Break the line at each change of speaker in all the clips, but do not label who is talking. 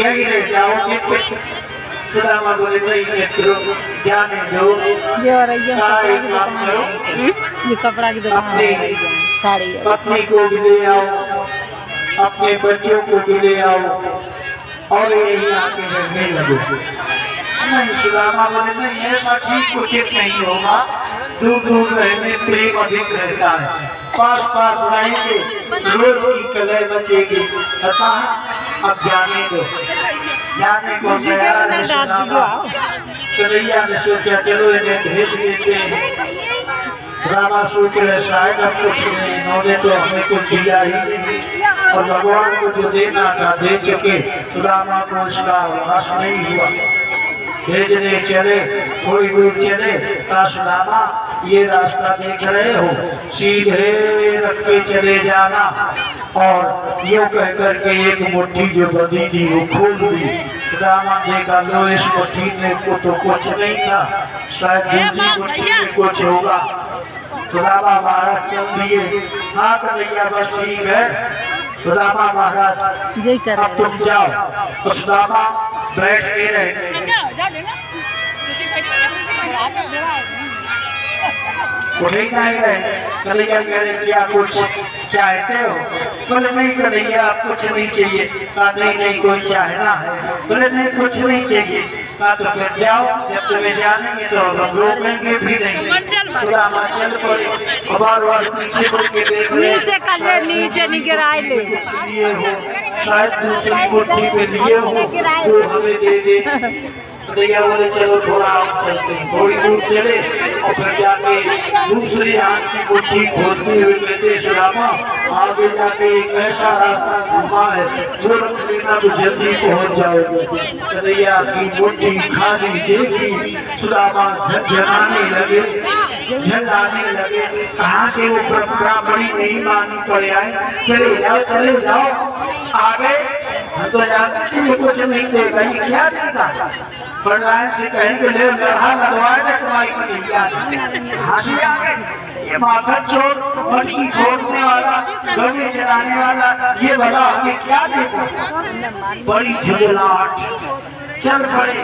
यही रह जाओगे कुछ सुदामा बोले नहीं मित्रों जाने दो
ये कपड़ा की दुकान है, साड़ी
पत्नी को भी ले आओ, अपने बच्चों को भी ले आओ और यही आके रहने लगो। नहीं सुदामा बोले नहीं ऐसा ठीक उचित नहीं होगा, दूर दूर रहने प्रेम अधिक रहता है, पास पास रहेंगे रोज की कलह बचेगी। अतः अब जाने दो, जाने को तैयार है सुदामा। कन्हैया ने सोचा चलो इन्हें भेज देते हैं। रामा सोच रहे शायद अब कुछ नहीं, इन्होंने तो हमें कुछ दिया ही नहीं और भगवान को जो देना था दे चुके। रामा को उसका आभास नहीं हुआ। भेजने चले, थोड़ी दूर चले, सुदामा ये रास्ता देख रहे हो, सीधे रख के चले जाना और यूं कह करके एक मुट्ठी जो बंधी थी वो खोल दी। रामा देखा लो इस मुट्ठी में को तो कुछ नहीं था, शायद दूसरी मुट्ठी में कुछ होगा। सुदामा महाराज चल दिए। हाँ कन्हैया बस ठीक है। सुदामा महाराज अब तुम जाओ। सुदामा बैठ के रहे, उठे नहीं रहे। कन्हैया कह रहे क्या कुछ चाहते हो? बोले नहीं कन्हैया कुछ नहीं चाहिए। कहा नहीं नहीं कोई चाहना है। बोले नहीं कुछ नहीं चाहिए। कहा तो फिर जाओ, जब तुम्हें जानेंगे तो हम रोकेंगे भी नहीं। सुदामा चल पड़े, बार बार पीछे मुड़ के देख रहे,
नीचे नहीं गिराए ले
लिए हो शायद दूसरी मुट्ठी पे लिए हो तो हमें दे दे। कन्हैया बोले चलो थोड़ा और चलते हैं। थोड़ी दूर चले और फिर जाके दूसरी हाथ की मुट्ठी खोलते हुए कहते सुदामा आगे जाके एक ऐसा रास्ता घुमा है वो रख लेना तो जल्दी पहुंच जाओगे। कन्हैया की मुट्ठी खाली देखी, सुदामा झंझनाने लगे, झंझाने लगे। कहाँ से वो ब्राह्मणी नहीं मानी पड़े आए। चले जाओ आगे। हम तो जानते थे कुछ नहीं देगा, ये क्या देगा? बड़लाइन से कहेंगे ले लड़ा लगवाएगा तुम्हारी कन्हैया। हंसी आ गई। ये माथा चोर, मटकी खोदने वाला, गले चलाने वाला, ये भला हमें क्या देगा? बड़ी झुंझलाहट। चल पड़े।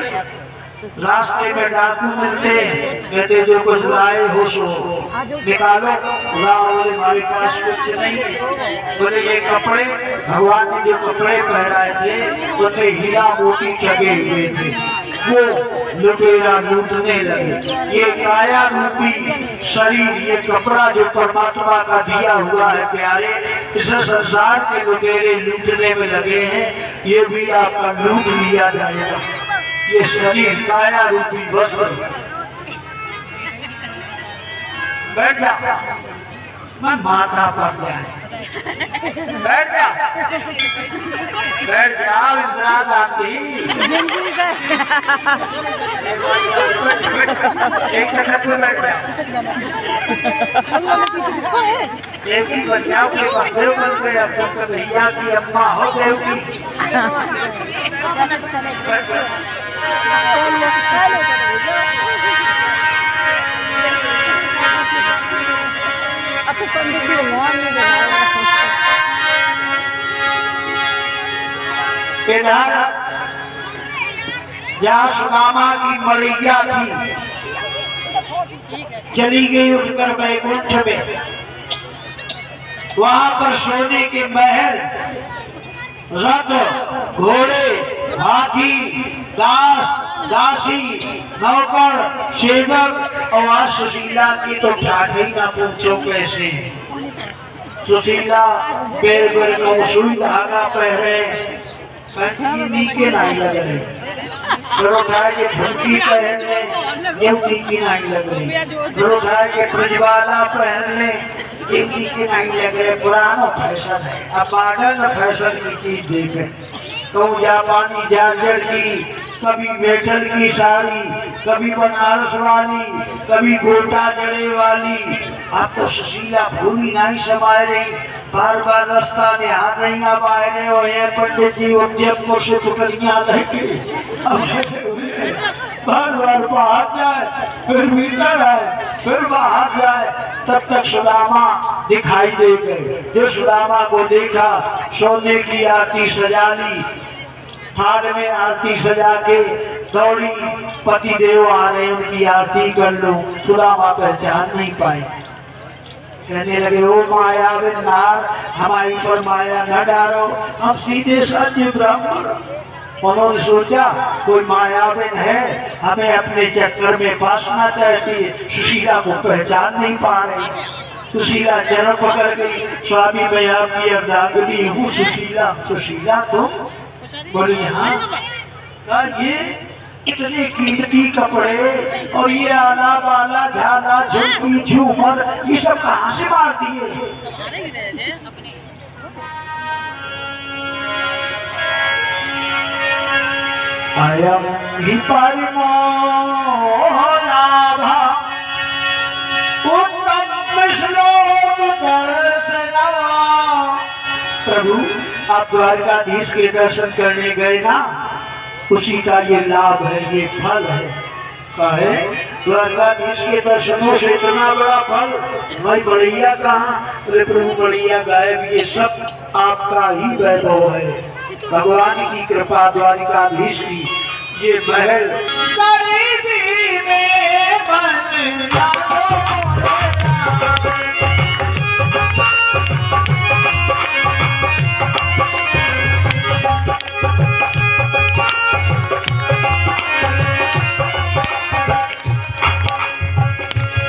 रास्ते में डाकू मिलते, कहते जो कुछ लाए हो सो निकालो। बोले हमारे पास कुछ नहीं। बोले ये कपड़े भगवान ने जो कपड़े पहनाए थे उनमें हीरा मोती चढ़े हुए थे, वो लुटेरा लूटने लगे। ये काया रूपी शरीर, ये कपड़ा जो परमात्मा का दिया हुआ है प्यारे, इसे संसार के लुटेरे लूटने में लगे हैं, ये भी आपका लूट लिया जाएगा। ये शरीर काया रूपी वस्त्र। बैठ जा, मैं माथा पड़ जाए। बैठ जा, बैठ जा इंसान आती। एक मिनट में बैठ जा। एक ही बच्चाओं के बच्चे बन गए, अब तो कन्हैया की अम्मा हो गई। इधर जहाँ सुदामा की मड़ैया थी चली गई उठकर बैकुंठ में। वहां पर सोने के महल, रथ, घोड़े, हाथी, दास, दासी, नौकर, सेवक और सुशीला की तो ठाठ ही ना पूछो कैसे। सुशीला पैर पर को सुई धागा पहने, नीचे नहीं लग रही, के झुमकी पहनने नीचे नहीं लग रही, के ब्रजवाला पहनने नीचे नहीं लग रहे। पुराना फैशन है, अब मॉडर्न फैशन की चीज देखे। तो जापानी जार्जर की, कभी मेटल की साड़ी, कभी बनारस वाली, कभी गोटा जड़े वाली। आप तो सुशीला भूमि नहीं समाये रही, बार बार रास्ता में आ रही आप आए रहे हो। ये पंडित जी उद्यमपुर से टुकड़ियां लेके बार बार बाहर जाए, फिर भीतर आए, फिर बाहर जाए, तब तक सुदामा दिखाई दे गए। जो सुदामा को देखा, सोने की आरती सजा ली, हाथ में आरती सजा के दौड़ी, पति देव आ रहे, उनकी आरती कर लो। सुदामा पहचान नहीं पाए, कहने लगे ओ माया नार, हमारी पर माया न डालो, हम सीधे सच्चे ब्राह्मण। उन्होंने सोचा कोई मायाविन है, हमें अपने चक्कर में फांसना चाहती है। सुशीला को पहचान नहीं पा रही। सुशीला चरण पकड़ गई, स्वामी मैं आपकी अर्धांगिनी हूँ सुशीला। सुशीला तुम? बोली हाँ। ये इतने कीमती कपड़े और ये आला बाला झाला झुमकी झूमर ये सब कहाँ से मार दिए? अयम ही परिमोलाभा उत्तम श्लोक दर्शना। प्रभु आप द्वारकाधीश के दर्शन करने गए ना, उसी का ये लाभ है, ये फल है। कहे द्वारकाधीश के दर्शनों से इतना बड़ा फल, मैं बढ़िया कहाँ? बोले प्रभु बढ़िया गायब, ये सब आपका ही वैभव है, भगवान की कृपा, द्वारकाधीश की। ये महल गरीबी में बन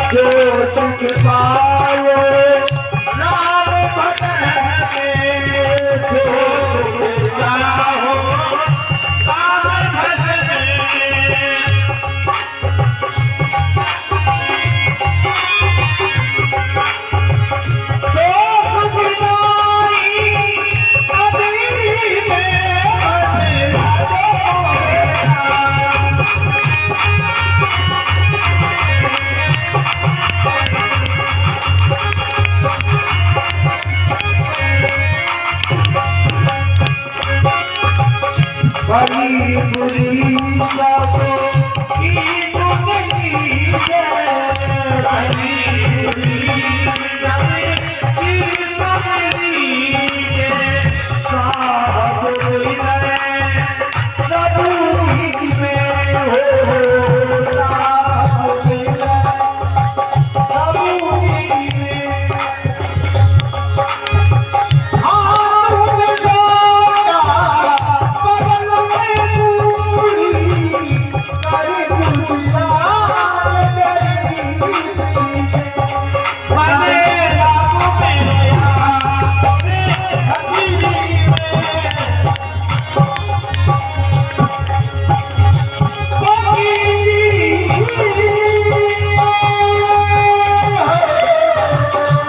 जो सुख पायो राम भजन में, जो सुख चाहो राम भजन में। जो सुख पाई कबीर में बड़ी बुरी सब